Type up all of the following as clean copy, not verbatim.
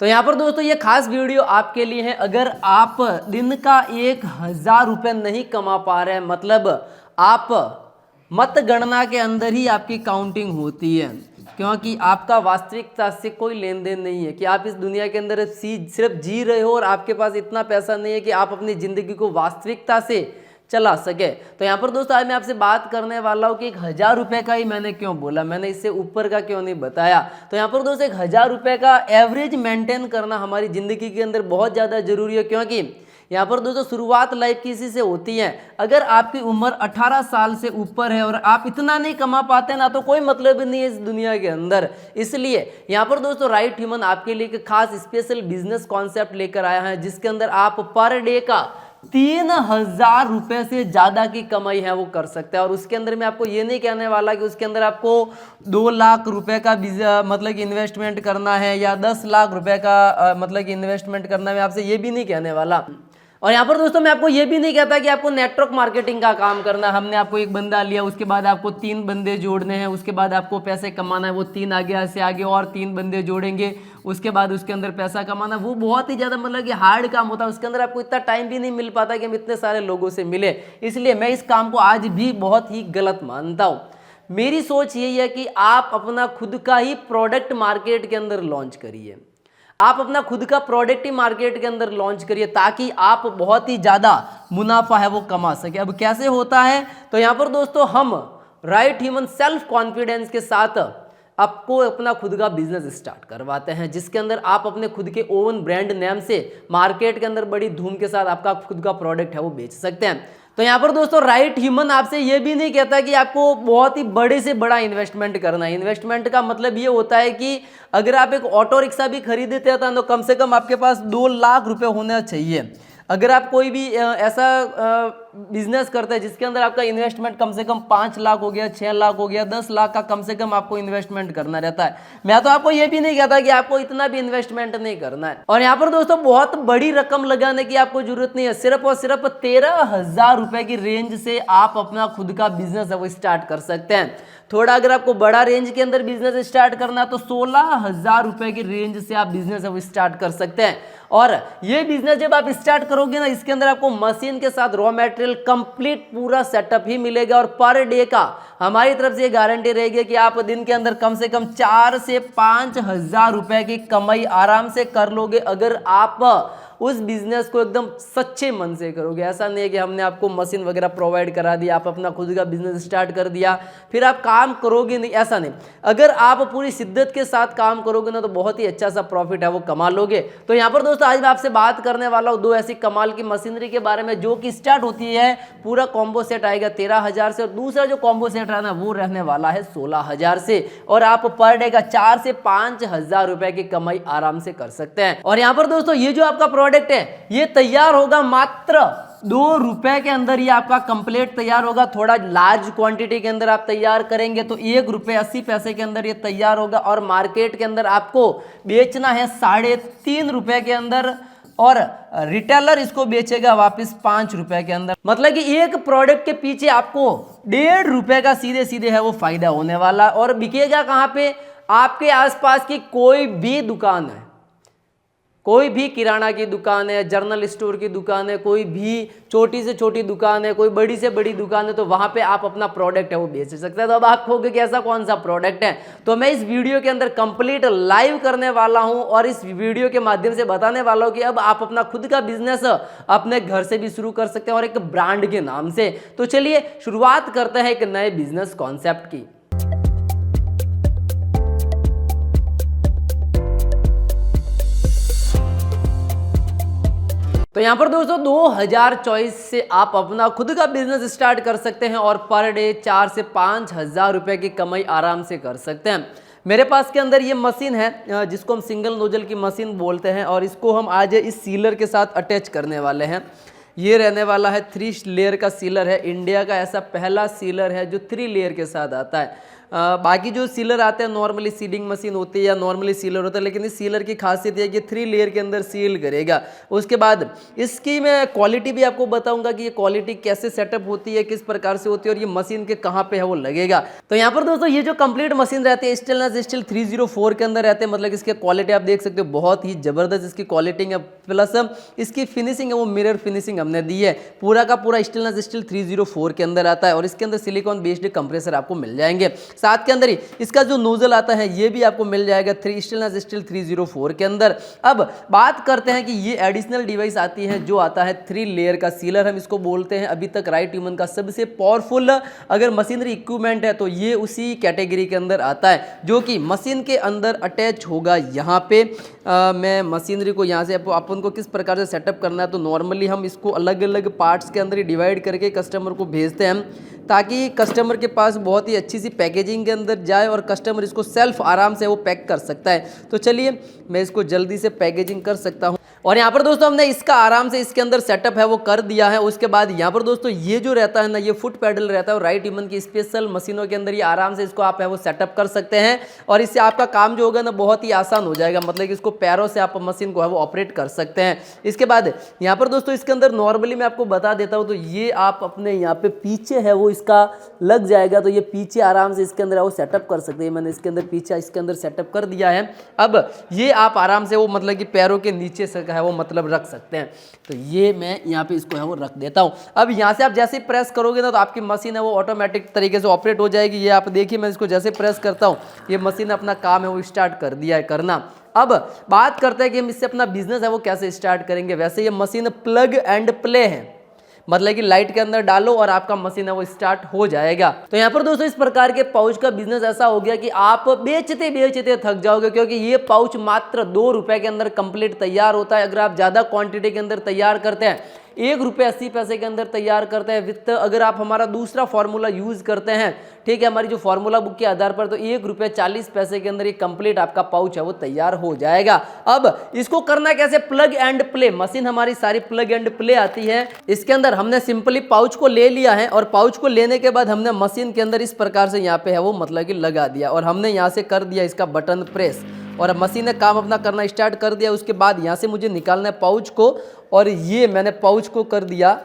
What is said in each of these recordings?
तो यहाँ पर दोस्तों ये खास वीडियो आपके लिए है। अगर आप दिन का 1000 रुपये नहीं कमा पा रहे हैं, मतलब आप मतगणना के अंदर ही आपकी काउंटिंग होती है, क्योंकि आपका वास्तविकता से कोई लेन देन नहीं है कि आप इस दुनिया के अंदर सिर्फ जी रहे हो और आपके पास इतना पैसा नहीं है कि आप अपनी ज़िंदगी को वास्तविकता से चला सके। तो यहाँ पर दोस्तों आज मैं आपसे बात करने वाला हूँ कि 1000 रुपये का ही मैंने क्यों बोला, मैंने इससे ऊपर का क्यों नहीं बताया। तो यहाँ पर दोस्तों 1000 रुपये का एवरेज मेंटेन करना हमारी ज़िंदगी के अंदर बहुत ज़्यादा ज़रूरी है, क्योंकि यहाँ पर दोस्तों शुरुआत लाइफ की इसी से होती है। अगर आपकी उम्र 18 साल से ऊपर है और आप इतना नहीं कमा पाते ना, तो कोई मतलब नहीं है इस दुनिया के अंदर। इसलिए यहाँ पर दोस्तों राइट ह्यूमन आपके लिए एक खास स्पेशल बिजनेस कॉन्सेप्ट लेकर आया है, जिसके अंदर आप पर डे का 3000 रुपये से ज़्यादा की कमाई है वो कर सकते हैं। और उसके अंदर मैं आपको ये नहीं कहने वाला कि उसके अंदर आपको 2 लाख रुपए का मतलब कि इन्वेस्टमेंट करना है या 10 लाख रुपए का मतलब कि इन्वेस्टमेंट करना है, मैं आपसे ये भी नहीं कहने वाला। और यहाँ पर दोस्तों मैं आपको ये भी नहीं कहता कि आपको नेटवर्क मार्केटिंग का काम करना। हमने आपको एक बंदा लिया, उसके बाद आपको 3 बंदे जोड़ने हैं, उसके बाद आपको पैसे कमाना है, वो 3 आगे से आगे और 3 बंदे जोड़ेंगे, उसके बाद उसके अंदर पैसा कमाना। वो बहुत ही ज़्यादा मतलब कि हार्ड काम होता है, उसके अंदर आपको इतना टाइम भी नहीं मिल पाता कि हम इतने सारे लोगों से मिले। इसलिए मैं इस काम को आज भी बहुत ही गलत मानता हूँ। मेरी सोच यही है कि आप अपना खुद का ही प्रोडक्ट मार्केट के अंदर लॉन्च करिए, आप अपना खुद का प्रोडक्ट ही मार्केट के अंदर लॉन्च करिए, ताकि आप बहुत ही ज़्यादा मुनाफा है वो कमा सके। अब कैसे होता है, तो यहाँ पर दोस्तों हम राइट ह्यूमन सेल्फ कॉन्फिडेंस के साथ आपको अपना खुद का बिजनेस स्टार्ट करवाते हैं, जिसके अंदर आप अपने खुद के ओन ब्रांड नेम से मार्केट के अंदर बड़ी धूम के साथ आपका खुद का प्रोडक्ट है वो बेच सकते हैं। तो यहाँ पर दोस्तों राइट ह्यूमन आपसे ये भी नहीं कहता कि आपको बहुत ही बड़े से बड़ा इन्वेस्टमेंट करना है। इन्वेस्टमेंट का मतलब ये होता है कि अगर आप एक ऑटो रिक्शा भी खरीदते हैं तो कम से कम आपके पास 2 लाख रुपए होना चाहिए। अगर आप कोई भी ऐसा बिजनेस करते हैं जिसके अंदर आपका इन्वेस्टमेंट कम से कम 5 लाख हो गया, 6 लाख हो गया, 10 लाख का कम से कम आपको इन्वेस्टमेंट करना रहता है। मैं तो आपको ये भी नहीं कहता कि आपको इतना भी इन्वेस्टमेंट नहीं करना है। और यहाँ पर दोस्तों बहुत बड़ी रकम लगाने की आपको जरूरत नहीं है, सिर्फ और सिर्फ 13,000 रुपए की रेंज से आप अपना खुद का बिजनेस है वो स्टार्ट कर सकते हैं। थोड़ा अगर आपको बड़ा रेंज के अंदर बिजनेस स्टार्ट करना है तो 16,000 रुपए की रेंज से आप बिजनेस है वो स्टार्ट कर सकते हैं। और ये बिजनेस जब आप स्टार्ट करोगे ना, इसके अंदर आपको मशीन के साथ रॉ मटेरियल कंप्लीट पूरा सेटअप ही मिलेगा। और पर डे का हमारी तरफ से ये गारंटी रहेगी कि आप दिन के अंदर कम से कम 4 से 5,000 रुपए की कमाई आराम से कर लोगे, अगर आप उस बिजनेस को एकदम सच्चे मन से करोगे। ऐसा नहीं है कि हमने आपको मशीन वगैरह प्रोवाइड करा दी, आप अपना खुद का बिजनेस स्टार्ट कर दिया फिर आप काम करोगे नहीं, ऐसा नहीं। अगर आप पूरी शिद्दत के साथ काम करोगे ना तो बहुत ही अच्छा सा प्रॉफिट है वो कमा लोगे। तो यहाँ पर दोस्तों आज मैं आपसे बात करने वाला हूँ 2 ऐसी कमाल की मशीनरी के बारे में, जो कि स्टार्ट होती है, पूरा कॉम्बो सेट आएगा 13,000 से, और दूसरा जो कॉम्बो सेट रहना वो रहने वाला है 16,000 से। और आप पर डे का 4 से 5,000 रुपए की कमाई आराम से कर सकते हैं। और यहाँ पर दोस्तों ये जो आपका प्रोडक्ट है ये तैयार होगा मात्र 2 रुपए के अंदर, ये आपका कंप्लीट तैयार होगा। थोड़ा लार्ज क्वांटिटी के अंदर आप तैयार करेंगे तो 1 रुपये 80 पैसे के अंदर ये तैयार होगा, और मार्केट के अंदर आपको बेचना है 3.5 रुपए के अंदर, और रिटेलर इसको बेचेगा वापस 5 रुपए के अंदर। मतलब कि एक प्रोडक्ट के पीछे आपको 1.5 रुपए का सीधे सीधे है वो फायदा होने वाला। और बिकेगा कहाँ पे, आपके आसपास की कोई भी दुकान है, कोई भी किराना की दुकान है, जनरल स्टोर की दुकान है, कोई भी छोटी से छोटी दुकान है, कोई बड़ी से बड़ी दुकान है, तो वहाँ पे आप अपना प्रोडक्ट है वो बेच सकते हैं। तो अब आप कहोगे कि ऐसा कौन सा प्रोडक्ट है, तो मैं इस वीडियो के अंदर कंप्लीट लाइव करने वाला हूँ और इस वीडियो के माध्यम से बताने वाला हूँ कि अब आप अपना खुद का बिजनेस अपने घर से भी शुरू कर सकते हैं और एक ब्रांड के नाम से। तो चलिए शुरुआत करते हैं एक नए बिजनेस कॉन्सेप्ट की। तो यहाँ पर दोस्तों 2024 से आप अपना खुद का बिजनेस स्टार्ट कर सकते हैं और पर डे 4 से 5,000 रुपए की कमाई आराम से कर सकते हैं। मेरे पास के अंदर ये मशीन है जिसको हम सिंगल नोजल की मशीन बोलते हैं, और इसको हम आज इस सीलर के साथ अटैच करने वाले हैं। ये रहने वाला है 3 लेयर का सीलर है, इंडिया का ऐसा पहला सीलर है जो 3 लेयर के साथ आता है। बाकी जो सीलर आते हैं नॉर्मली सीलिंग मशीन होती है या नॉर्मली सीलर होता है, लेकिन इस सीलर की खासियत है कि 3 लेयर के अंदर सील करेगा। उसके बाद इसकी मैं क्वालिटी भी आपको बताऊंगा कि ये क्वालिटी कैसे सेटअप होती है, किस प्रकार से होती है और ये मशीन के कहाँ पे है वो लगेगा। तो यहाँ पर दोस्तों ये जो कंप्लीट मशीन रहती है स्टेनलेस स्टील 304 के अंदर रहते हैं, मतलब इसके क्वालिटी आप देख सकते हो बहुत ही जबरदस्त इसकी क्वालिटी है, प्लस इसकी फिनिशिंग है वो मिरर फिनिशिंग हमने दी है। पूरा का पूरा स्टेनलेस स्टील 304 के अंदर आता है और इसके अंदर सिलिकॉन बेस्ड कंप्रेसर आपको मिल जाएंगे। साथ के अंदर ही इसका जो नोजल आता है ये भी आपको मिल जाएगा स्टेनलेस स्टील 304 के अंदर। अब बात करते हैं कि ये एडिशनल डिवाइस आती है जो आता है 3 लेयर का सीलर, हम इसको बोलते हैं अभी तक राइट ह्यूमन का सबसे पावरफुल अगर मशीनरी इक्विपमेंट है तो ये उसी कैटेगरी के अंदर आता है, जो कि मशीन के अंदर अटैच होगा। यहाँ पे मैं मशीनरी को यहाँ से अपन को किस प्रकार से सेटअप करना है, तो नॉर्मली हम इसको अलग अलग पार्ट्स के अंदर ही डिवाइड करके कस्टमर को भेजते हैं ताकि कस्टमर के पास बहुत ही अच्छी सी पैकेजिंग के अंदर जाए और कस्टमर इसको सेल्फ आराम से वो पैक कर सकता है। तो चलिए मैं इसको जल्दी से पैकेजिंग कर सकता हूँ। और यहाँ पर दोस्तों हमने इसका आराम से इसके अंदर सेटअप है वो कर दिया है। उसके बाद यहाँ पर दोस्तों ये जो रहता है ना, ये फुट पैडल रहता है और राइट ह्यूमन की स्पेशल मशीनों के अंदर ये आराम से इसको आप है वो सेटअप कर सकते हैं और इससे आपका काम जो होगा ना बहुत ही आसान हो जाएगा, मतलब कि इसको पैरों से आप मशीन को है वो ऑपरेट कर सकते हैं। इसके बाद यहाँ पर दोस्तों इसके अंदर नॉर्मली मैं आपको बता देता हूँ, तो ये आप अपने यहाँ पे पीछे है वो इसका लग जाएगा, तो ये पीछे आराम से इसके अंदर वो सेटअप कर सकते हैं। मैंने इसके अंदर पीछे इसके अंदर सेटअप कर दिया है। अब ये आप आराम से वो मतलब कि पैरों के नीचे से है वो मतलब रख सकते हैं। तो ये मैं यहाँ पे इसको है वो रख देता हूँ। अब यहाँ से आप जैसे प्रेस करोगे ना तो आपकी मशीन है वो ऑटोमेटिक तरीके से ऑपरेट हो जाएगी। ये आप देखिए मैं इसको जैसे प्रेस करता हूँ ये मशीन अपना काम है वो स्टार्ट कर दिया है करना। अब बात करते हैं कि हम इससे अपना बिजनेस है वो कैसे स्टार्ट करेंगे। वैसे ये मशीन प्लग एंड प्ले है, मतलब कि लाइट के अंदर डालो और आपका मशीन है वो स्टार्ट हो जाएगा। तो यहाँ पर दोस्तों इस प्रकार के पाउच का बिजनेस ऐसा हो गया कि आप बेचते बेचते थक जाओगे, क्योंकि ये पाउच मात्र 2 रुपए के अंदर कंप्लीट तैयार होता है। अगर आप ज़्यादा क्वांटिटी के अंदर तैयार करते हैं 1 रुपये 80 पैसे के अंदर तैयार करते हैं विथ अगर आप हमारा दूसरा फॉर्मूला यूज करते हैं, ठीक है, हमारी जो फॉर्मूला बुक के आधार पर, तो 1 रुपये 40 पैसे के अंदर ये कंप्लीट आपका पाउच है वो तैयार हो जाएगा। अब इसको करना कैसे, प्लग एंड प्ले मशीन हमारी सारी प्लग एंड प्ले आती है। इसके अंदर हमने सिंपली पाउच को ले लिया है और पाउच को लेने के बाद हमने मशीन के अंदर इस प्रकार से यहाँ पे है वो मतलब कि लगा दिया और हमने यहाँ से कर दिया इसका बटन प्रेस और मशीन ने काम अपना करना स्टार्ट कर दिया। उसके बाद यहाँ से मुझे निकालना है पाउच को और ये मैंने पाउच को कर दिया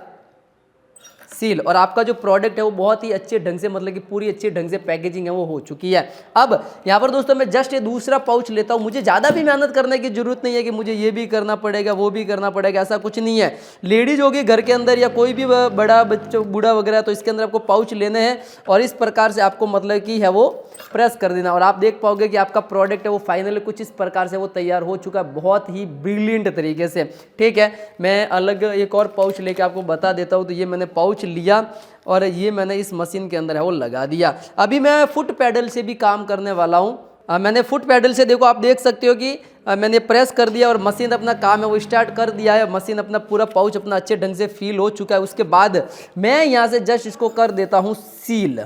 सील और आपका जो प्रोडक्ट है वो बहुत ही अच्छे ढंग से मतलब कि पूरी अच्छे ढंग से पैकेजिंग है वो हो चुकी है। अब यहाँ पर दोस्तों मैं जस्ट ये दूसरा पाउच लेता हूँ। मुझे ज़्यादा भी मेहनत करने की जरूरत नहीं है कि मुझे ये भी करना पड़ेगा वो भी करना पड़ेगा, ऐसा कुछ नहीं है। लेडीज होगी घर के अंदर या कोई भी बड़ा बच्चा बूढ़ा वगैरह, तो इसके अंदर आपको पाउच लेने हैं और इस प्रकार से आपको मतलब कि है वो प्रेस कर देना और आप देख पाओगे कि आपका प्रोडक्ट है वो फाइनली कुछ इस प्रकार से वो तैयार हो चुका है, बहुत ही ब्रिलियंट तरीके से। ठीक है, मैं अलग एक और पाउच लेके आपको बता देता हूँ। तो ये मैंने पाउच लिया और ये मैंने इस मशीन के अंदर है वो लगा दिया। अभी मैं फुट पैडल से भी काम करने वाला हूँ। मैंने फुट पैडल से देखो आप देख सकते हो कि मैंने प्रेस कर दिया और मशीन अपना काम है वो स्टार्ट कर दिया है। मशीन अपना पूरा पाउच अपना अच्छे ढंग से फील हो चुका है। उसके बाद मैं यहाँ से जस्ट इसको कर देता हूँ सील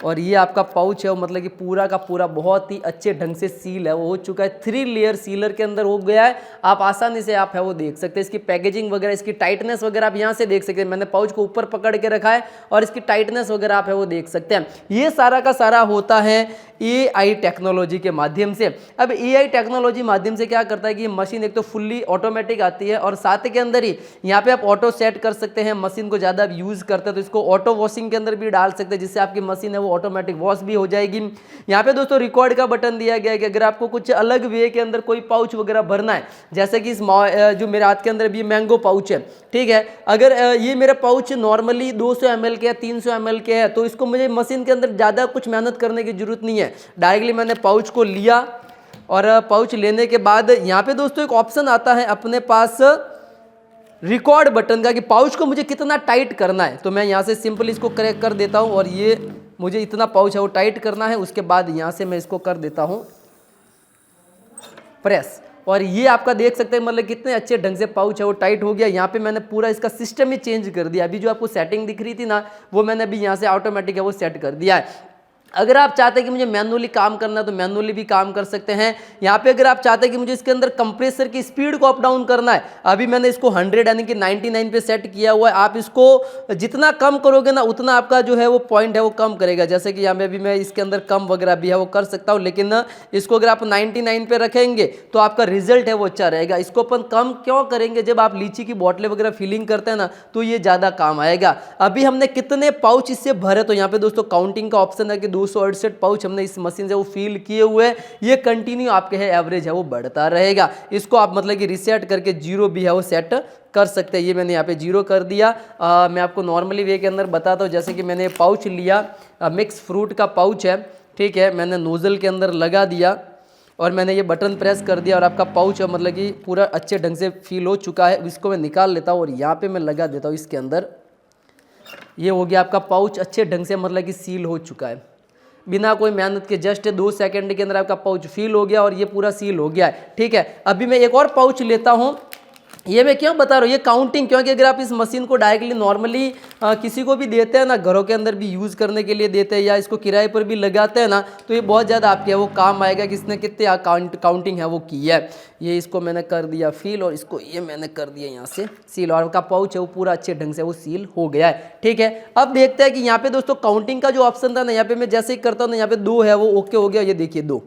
और ये आपका पाउच है वो मतलब कि पूरा का पूरा बहुत ही अच्छे ढंग से सील है वो हो चुका है। 3 लेयर सीलर के अंदर हो गया है। आप आसानी से आप है वो देख सकते हैं इसकी पैकेजिंग वगैरह, इसकी टाइटनेस वगैरह आप यहाँ से देख सकते हैं। मैंने पाउच को ऊपर पकड़ के रखा है और इसकी टाइटनेस वगैरह आप है वो देख सकते हैं। ये सारा का सारा होता है AI टेक्नोलॉजी के माध्यम से। अब AI टेक्नोलॉजी माध्यम से क्या करता है कि ये मशीन एक तो फुल्ली ऑटोमेटिक आती है और साथ के अंदर ही यहाँ पे आप ऑटो सेट कर सकते हैं। मशीन को ज़्यादा यूज़ करते हैं तो इसको ऑटो वॉशिंग के अंदर भी डाल सकते हैं जिससे आपकी मशीन है वो ऑटोमेटिक वॉश भी हो जाएगी। यहाँ पे दोस्तों रिकॉर्ड का बटन दिया गया है कि अगर आपको कुछ अलग वे के अंदर कोई पाउच वगैरह भरना है, जैसे कि इस जो मेरे हाथ के अंदर भी मैंगो पाउच है, ठीक है, अगर ये मेरा पाउच नॉर्मली 200 ml के 300 ml के है तो इसको मुझे मशीन के अंदर ज़्यादा कुछ मेहनत करने की जरूरत नहीं है। डायरेक्टली मैंने पाउच को लिया और पाउच लेने के बाद यहाँ पे दोस्तों एक ऑप्शन आता है अपने पास रिकॉर्ड बटन का कि पाउच को मुझे कितना टाइट करना है। तो मैं यहाँ से सिंपल इसको करेक्ट कर देता हूँ और ये मुझे इतना पाउच है वो टाइट करना है। उसके बाद यहाँ से मैं इसको कर देता हूँ प्रेस और ये आपका देख सकते हैं मतलब कितने अच्छे ढंग से पाउच है वो टाइट हो गया। यहाँ पे मैंने पूरा इसका सिस्टम ही चेंज कर दिया। अभी जो आपको सेटिंग दिख रही थी ना वो मैंने अभी यहाँ से ऑटोमेटिक है वो सेट कर दिया है। अगर आप चाहते हैं कि मुझे मैनुअली काम करना है तो मैनुअली भी काम कर सकते हैं। यहाँ पे अगर आप चाहते हैं कि मुझे इसके अंदर कंप्रेसर की स्पीड को अप डाउन करना है, अभी मैंने इसको 100 यानी कि 99 पे सेट किया हुआ है। आप इसको जितना कम करोगे ना उतना आपका जो है वो पॉइंट है वो कम करेगा। जैसे कि यहाँ पे भी मैं इसके अंदर कम वगैरह भी है वो कर सकता हूँ, लेकिन इसको अगर आप 99 पे रखेंगे तो आपका रिजल्ट है वो अच्छा रहेगा। इसको अपन कम क्यों करेंगे, जब आप लीची की बोतलें वगैरह फिलिंग करते हैं ना तो ये ज़्यादा काम आएगा। अभी हमने कितने पाउच इससे भरे, तो यहाँ पे दोस्तों काउंटिंग का ऑप्शन है कि 268 पाउच हमने इस मशीन से वो फील किए हुए। ये कंटिन्यू आपके है एवरेज है वो बढ़ता रहेगा। इसको आप मतलब कि रिसेट करके जीरो भी है वो सेट कर सकते हैं। ये मैंने यहाँ पे जीरो कर दिया। मैं आपको नॉर्मली वे के अंदर बताता हूँ। जैसे कि मैंने पाउच लिया, मिक्स फ्रूट का पाउच है, ठीक है, मैंने नोजल के अंदर लगा दिया और मैंने ये बटन प्रेस कर दिया और आपका पाउच है मतलब कि पूरा अच्छे ढंग से फील हो चुका है। इसको मैं निकाल लेता हूँ और यहाँ पे मैं लगा देता हूँ इसके अंदर। ये हो गया आपका पाउच अच्छे ढंग से मतलब कि सील हो चुका है, बिना कोई मेहनत के। जस्ट 2 सेकंड के अंदर आपका पाउच फील हो गया और ये पूरा सील हो गया है, ठीक है। अभी मैं एक और पाउच लेता हूँ। ये मैं क्यों बता रहा हूँ, ये काउंटिंग, क्योंकि अगर आप इस मशीन को डायरेक्टली नॉर्मली किसी को भी देते हैं ना, घरों के अंदर भी यूज़ करने के लिए देते हैं या इसको किराए पर भी लगाते हैं ना, तो ये बहुत ज़्यादा आपके वो काम आएगा कि इसने कितने काउंटिंग है वो की है। ये इसको मैंने कर दिया फील और इसको ये मैंने कर दिया यहाँ से सील, और आपका पाउच है वो पूरा अच्छे ढंग से वो सील हो गया है, ठीक है। अब देखते हैं कि यहाँ पे दोस्तों काउंटिंग का जो ऑप्शन था ना, यहाँ पे मैं जैसे ही करता हूँ ना, यहाँ पे 2 है वो ओके हो गया। ये देखिए 2,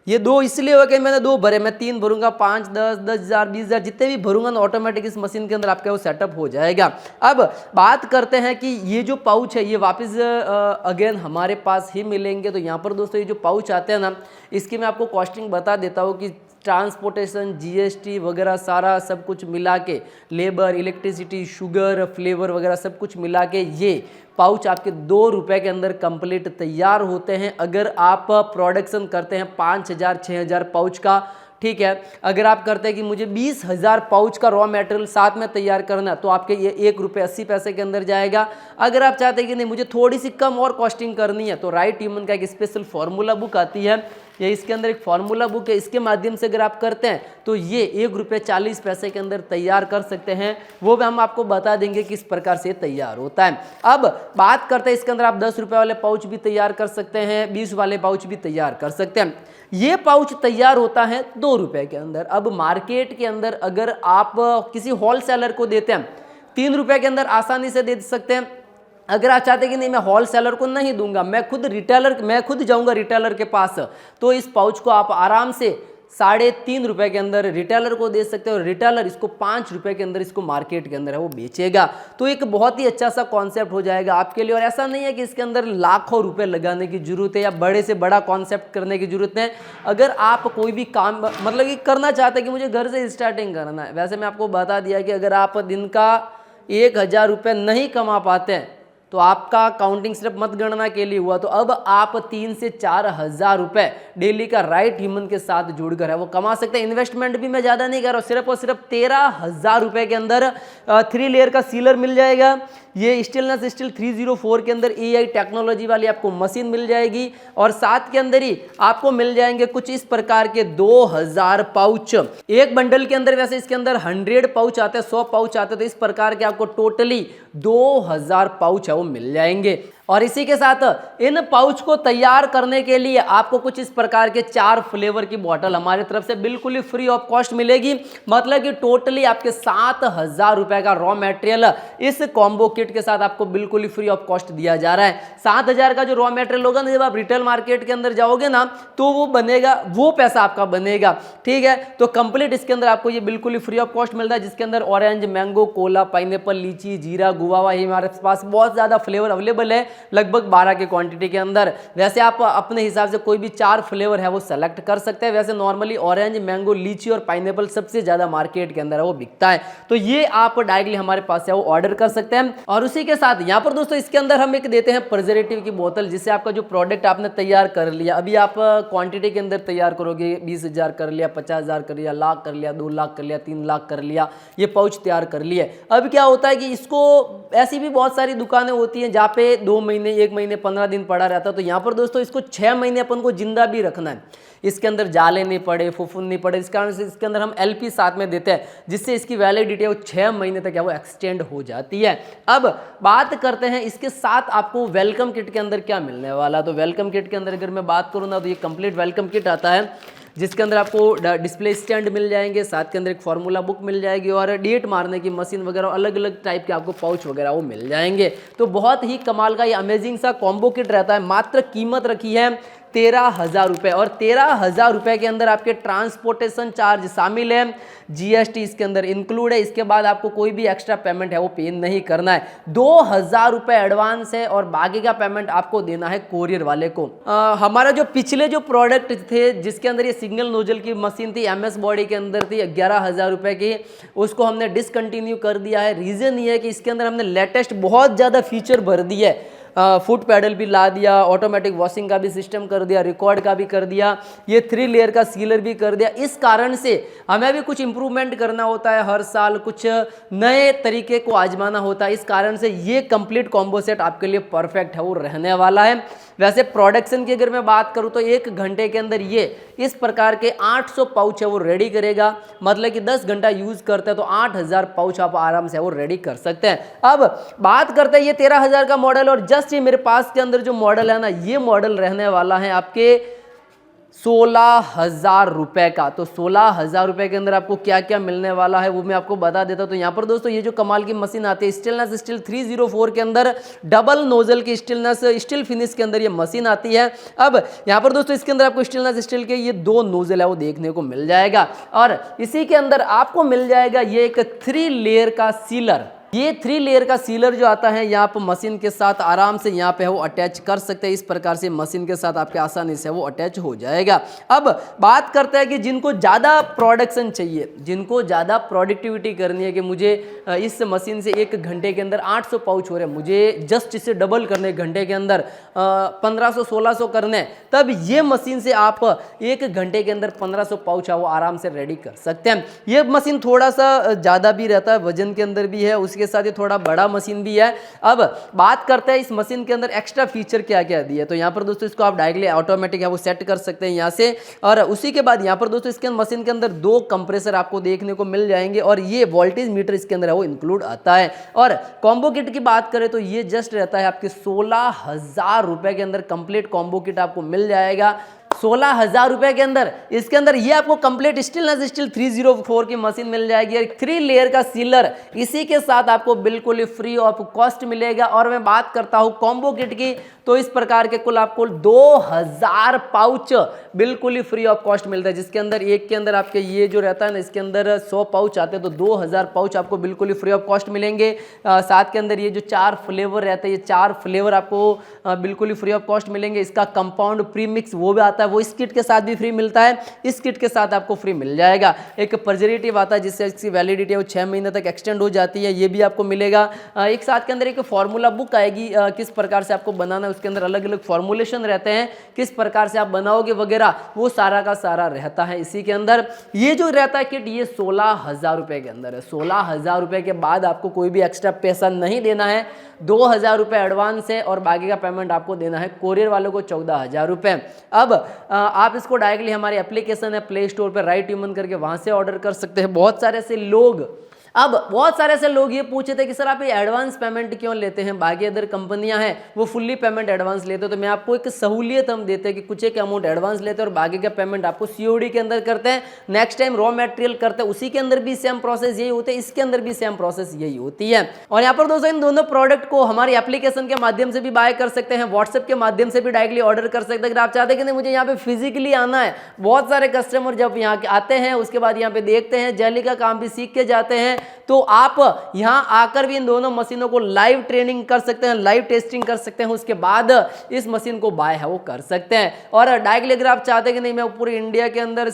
ये 2 इसलिए हुआ कि मैंने 2 भरे, मैं 3 भरूंगा, 5, 10, 10,000, 20,000 जितने भी भरूंगा ना ऑटोमेटिक इस मशीन के अंदर आपका वो सेटअप हो जाएगा। अब बात करते हैं कि ये जो पाउच है ये वापस अगेन हमारे पास ही मिलेंगे। तो यहाँ पर दोस्तों ये जो पाउच आते हैं ना, इसकी मैं आपको कॉस्टिंग बता देता हूँ कि ट्रांसपोर्टेशन, जीएसटी वगैरह सारा सब कुछ मिला के, लेबर, इलेक्ट्रिसिटी, शुगर, फ्लेवर वगैरह सब कुछ मिला के ये पाउच आपके 2 रुपए के अंदर कंप्लीट तैयार होते हैं। अगर आप प्रोडक्शन करते हैं 5,000 6,000 पाउच का, ठीक है, अगर आप करते हैं कि मुझे 20,000 पाउच का रॉ मटेरियल साथ में तैयार करना, तो आपके ये 1 रुपये 80 पैसे के अंदर जाएगा। अगर आप चाहते हैं कि नहीं मुझे थोड़ी सी कम और कॉस्टिंग करनी है, तो राइट ह्यूमन का एक स्पेशल फार्मूला बुक आती है, ये इसके अंदर एक फार्मूला बुक है, इसके माध्यम से अगर आप करते हैं तो ये 1 रुपये 40 पैसे के अंदर तैयार कर सकते हैं। वो भी हम आपको बता देंगे किस प्रकार से तैयार होता है। अब बात करते हैं इसके अंदर आप 10 रुपये वाले पाउच भी तैयार कर सकते हैं, 20 वाले पाउच भी तैयार कर सकते हैं। ये पाउच तैयार होता है 2 रुपये के अंदर। अब मार्केट के अंदर अगर आप किसी होलसेलर को देते हैं 3 रुपये के अंदर आसानी से दे सकते हैं। अगर आप चाहते हैं कि नहीं मैं होलसेलर को नहीं दूंगा, मैं खुद जाऊंगा रिटेलर के पास, तो इस पाउच को आप आराम से 3.5 रुपये के अंदर रिटेलर को दे सकते हो और रिटेलर इसको 5 रुपये के अंदर इसको मार्केट के अंदर है वो बेचेगा। तो एक बहुत ही अच्छा सा कॉन्सेप्ट हो जाएगा आपके लिए। और ऐसा नहीं है कि इसके अंदर लाखों रुपए लगाने की जरूरत है या बड़े से बड़ा कॉन्सेप्ट करने की जरूरत है। अगर आप कोई भी काम मतलब कि करना चाहते हैं कि मुझे घर से स्टार्टिंग करना है, वैसे मैं आपको बता दिया कि अगर आप दिन का 1,000 रुपये नहीं कमा पाते हैं तो आपका काउंटिंग सिर्फ मतगणना के लिए हुआ, तो अब आप 3 से 4 हज़ार रुपये डेली का राइट ह्यूमन के साथ जुड़कर है वो कमा सकते हैं। इन्वेस्टमेंट भी मैं ज़्यादा नहीं कर रहा हूँ, सिर्फ और सिर्फ 13,000 रुपये के अंदर 3 लेयर का सीलर मिल जाएगा। ये स्टेनलेस स्टील 304 के अंदर AI टेक्नोलॉजी वाली आपको मशीन मिल जाएगी और साथ के अंदर ही आपको मिल जाएंगे कुछ इस प्रकार के 2000 पाउच एक बंडल के अंदर। वैसे इसके अंदर 100 पाउच आते हैं, 100 पाउच आते हैं, तो इस प्रकार के आपको टोटली 2000 पाउच है वो मिल जाएंगे। और इसी के साथ इन पाउच को तैयार करने के लिए आपको कुछ इस प्रकार के 4 फ्लेवर की बोतल हमारी तरफ से बिल्कुल ही फ्री ऑफ कॉस्ट मिलेगी। मतलब कि टोटली आपके 7,000 रुपए का रॉ मटेरियल इस कॉम्बो किट के साथ आपको बिल्कुल ही फ्री ऑफ कॉस्ट दिया जा रहा है। 7,000 का जो रॉ मटेरियल होगा ना, जब आप रिटेल मार्केट के अंदर जाओगे ना तो वो बनेगा, वो पैसा आपका बनेगा, ठीक है। तो कंप्लीट इसके अंदर आपको ये बिल्कुल ही फ्री ऑफ कॉस्ट मिलता है, जिसके अंदर ऑरेंज, मैंगो, कोला, पाइनएप्पल, लीची, जीरा, गुआवा, ये हमारे पास बहुत ज्यादा फ्लेवर अवेलेबल है, लगभग 12 के क्वांटिटी के अंदर। वैसे आप अपने हिसाब से कोई भी 4 फ्लेवर है वो सेलेक्ट कर सकते हैं। वैसे नॉर्मली ऑरेंज, मैंगो, लीची और पाइनएप्पल सबसे ज्यादा मार्केट के अंदर है वो बिकता है, तो ये आप डायरेक्टली हमारे पास है वो ऑर्डर कर सकते हैं। और उसी के साथ यहाँ पर दोस्तों इसके अंदर हम एक देते हैं प्रिजर्वेटिव की बोतल, जिससे आपका जो प्रोडक्ट आपने तैयार कर लिया, अभी आप क्वांटिटी के अंदर तैयार करोगे, 20,000 कर लिया, 50,000 कर लिया, लाख कर लिया, 2 लाख कर लिया, 3 लाख कर लिया, ये पाउच तैयार कर लिए। अब क्या होता है कि इसको ऐसी भी बहुत सारी दुकानें होती हैं जहाँ पे 2 महीने, 1 महीने 15 दिन पड़ा रहता है। तो यहाँ पर दोस्तों इसको 6 महीने अपन को जिंदा भी रखना है, इसके अंदर जाले नहीं पड़े, फुफुन नहीं पड़े, इस कारण से इसके अंदर हम LP साथ में देते हैं, जिससे इसकी वैलिडिटी है वो 6 महीने तक है वो एक्सटेंड हो जाती है। अब बात करते हैं इसके साथ आपको वेलकम किट के अंदर क्या मिलने वाला। तो वेलकम किट के अंदर अगर मैं बात करूँ ना, तो ये कंप्लीट वेलकम किट आता है, जिसके अंदर आपको डिस्प्ले स्टैंड मिल जाएंगे, साथ के अंदर एक फार्मूला बुक मिल जाएगी और डेट मारने की मशीन वगैरह, अलग अलग टाइप के आपको पाउच वगैरह वो मिल जाएंगे। तो बहुत ही कमाल का ये अमेजिंग सा कॉम्बो किट रहता है। मात्र कीमत रखी है 13,000 रुपये, और 13,000 रुपये के अंदर आपके ट्रांसपोर्टेशन चार्ज शामिल है, GST इसके अंदर इंक्लूड है। इसके बाद आपको कोई भी एक्स्ट्रा पेमेंट है वो पे नहीं करना है। 2,000 रुपये एडवांस है और बाकी का पेमेंट आपको देना है कोरियर वाले को। हमारा जो पिछले जो प्रोडक्ट थे, जिसके अंदर ये सिंगल नोजल की मशीन थी, MS बॉडी के अंदर थी 11,000 रुपये की, उसको हमने डिसकंटिन्यू कर दिया है। रीज़न ये है कि इसके अंदर हमने लेटेस्ट बहुत ज़्यादा फीचर भर दिए है। फुट पैडल भी ला दिया, ऑटोमेटिक वॉशिंग का भी सिस्टम कर दिया, रिकॉर्ड का भी कर दिया, ये 3 लेयर का सीलर भी कर दिया। इस कारण से हमें भी कुछ इंप्रूवमेंट करना होता है, हर साल कुछ नए तरीके को आजमाना होता है। इस कारण से ये कंप्लीट कॉम्बो सेट आपके लिए परफेक्ट है वो रहने वाला है। वैसे प्रोडक्शन की अगर मैं बात करूँ तो 1 घंटे के अंदर ये इस प्रकार के 800 पाउच है वो रेडी करेगा। मतलब कि 10 घंटा यूज करते हैं तो 8,000 पाउच आप आराम से वो रेडी कर सकते हैं। अब बात करते हैं ये 13,000 का मॉडल, और जस्ट ये मेरे पास के अंदर जो मॉडल है ना, ये मॉडल रहने वाला है आपके 16,000 रुपये का। तो 16,000 रुपये के अंदर आपको क्या क्या मिलने वाला है वो मैं आपको बता देता हूँ। तो यहाँ पर दोस्तों ये जो कमाल की मशीन आती है, स्टेनलेस स्टील 304 के अंदर डबल नोजल की स्टील फिनिश के अंदर ये मशीन आती है। अब यहाँ पर दोस्तों इसके अंदर आपको स्टेनलेस स्टील के ये 2 नोजल है वो देखने को मिल जाएगा, और इसी के अंदर आपको मिल जाएगा ये एक 3 लेयर का सीलर। ये 3 लेयर का सीलर जो आता है, यहाँ पर मशीन के साथ आराम से यहाँ पे वो अटैच कर सकते हैं। इस प्रकार से मशीन के साथ आपके आसानी से वो अटैच हो जाएगा। अब बात करते हैं कि जिनको ज़्यादा प्रोडक्शन चाहिए, जिनको ज़्यादा प्रोडक्टिविटी करनी है कि मुझे इस मशीन से 1 घंटे के अंदर 800 पाउच हो रहे हैं, मुझे जस्ट इसे डबल करने घंटे के अंदर 1500-1600 करने, तब ये मशीन से आप 1 घंटे के अंदर 1500 पाउच वो आराम से रेडी कर सकते हैं। ये मशीन थोड़ा सा ज़्यादा भी रहता है, वजन के अंदर भी है, के साथ ये थोड़ा बड़ा मशीन भी है। अब बात करते हैं इस मशीन के अंदर एक्स्ट्रा फीचर क्या क्या दिए। तो यहाँ पर दोस्तों इसको आप डायरेक्टली ऑटोमेटिक है वो सेट कर सकते हैं यहाँ से, और उसी के बाद यहाँ पर दोस्तों इसके मशीन के अंदर 2 कंप्रेसर आपको देखने को मिल जाएंगे, और ये वोल्टेज मीटर इसके अंदर है वो इंक्लूड आता है। और कॉम्बो किट की बात करें तो ये जस्ट रहता है आपके 16,000 रुपए के अंदर कंप्लीट कॉम्बो किट आपको मिल जाएगा। 16,000 रुपए के अंदर इसके अंदर ये आपको कंप्लीट स्टेनलेस स्टील 304 की मशीन मिल जाएगी, और 3 लेयर का सीलर इसी के साथ आपको बिल्कुल ही फ्री ऑफ कॉस्ट मिलेगा। और मैं बात करता हूं कॉम्बो किट की, तो इस प्रकार के कुल आपको 2,000 पाउच बिल्कुल ही फ्री ऑफ कॉस्ट मिलता है, जिसके अंदर एक के अंदर आपके ये जो रहता है ना, इसके अंदर 100 पाउच आते हैं, तो 2,000 पाउच आपको बिल्कुल ही फ्री ऑफ कॉस्ट मिलेंगे। साथ के अंदर ये जो 4 फ्लेवर रहते हैं, ये 4 फ्लेवर आपको बिल्कुल ही फ्री ऑफ कॉस्ट मिलेंगे। इसका कंपाउंड प्री मिक्स वो भी आता है, वो इस किट के साथ भी फ्री मिलता है। इस किट के साथ आपको फ्री मिल जाएगा। एक प्रिजर्वेटिव आता है जिससे इसकी वैलिडिटी है वो 6 महीने तक एक्सटेंड हो जाती है, ये भी आपको मिलेगा। एक साथ के अंदर एक फार्मूला बुक आएगी, किस प्रकार से आपको बनाना है, उसके अंदर अलग अलग फॉर्मुलेशन रहते हैं, किस प्रकार से आप बनाओगे वगैरह, वो सारा का सारा रहता है इसी के अंदर। ये जो रहता है किट, ये 16,000 रुपए के अंदर है। 16,000 रुपए के बाद आपको कोई भी एक्स्ट्रा पैसा नहीं देना है। 2,000 रुपये एडवांस है और बाकी का पेमेंट आपको देना है कोरियर वालों को 14,000 रुपये। अब आप इसको डायरेक्टली हमारी एप्लीकेशन है प्ले स्टोर पर राइट ह्यूमन करके वहाँ से ऑर्डर कर सकते हैं। बहुत सारे ऐसे लोग ये पूछे थे कि सर आप ये एडवांस पेमेंट क्यों लेते हैं, बाकी अदर कंपनियां हैं वो फुल्ली पेमेंट एडवांस लेते हैं। तो मैं आपको एक सहूलियत हम देते हैं कि कुछ एक अमाउंट एडवांस लेते हैं और बाकी का पेमेंट आपको COD के अंदर करते हैं। नेक्स्ट टाइम रॉ मटेरियल करते हैं, उसी के अंदर भी सेम प्रोसेस यही होते हैं, इसके अंदर भी सेम प्रोसेस यही होती है। और यहाँ पर दोस्तों इन दोनों प्रोडक्ट को हमारी एप्लीकेशन के माध्यम से भी बाय कर सकते हैं, व्हाट्सएप के माध्यम से भी डायरेक्टली ऑर्डर कर सकते हैं। अगर आप चाहते हैं कि नहीं मुझे यहाँ पे फिजिकली आना है, बहुत सारे कस्टमर जब यहाँ आते हैं उसके बाद यहाँ पे देखते हैं, जेली का काम भी सीख के जाते हैं, तो आप यहां आकर भी इन दोनों मशीनों को लाइव ट्रेनिंग कर सकते हैं, लाइव टेस्टिंग कर सकते हैं, उसके बाद इस मशीन को बाय है वो कर सकते हैं। और डायरेक्टली अगर आप चाहते हैं कि नहीं मैं पूरी इंडिया के अंदर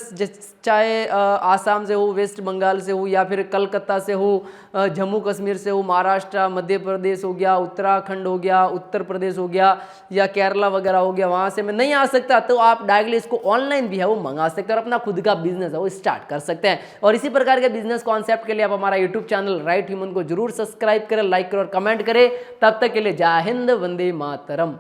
चाहे आसाम से हो, वेस्ट बंगाल से हो, या फिर कलकत्ता से हो, जम्मू कश्मीर से हो, महाराष्ट्र, मध्य प्रदेश हो गया, उत्तराखंड हो गया, उत्तर प्रदेश हो गया, या केरला वगैरह हो गया, वहां से मैं नहीं आ सकता, तो आप डायरेक्टली इसको ऑनलाइन भी है वो मंगा सकते हैं और अपना खुद का बिजनेस है वो स्टार्ट कर सकते हैं। और इसी प्रकार के बिजनेस कॉन्सेप्ट के लिए आप हमारा YouTube YouTube channel right human को जरूर सब्सक्राइब करें, लाइक करें और कमेंट करें। तब तक के लिए जय हिंद, वंदे मातरम।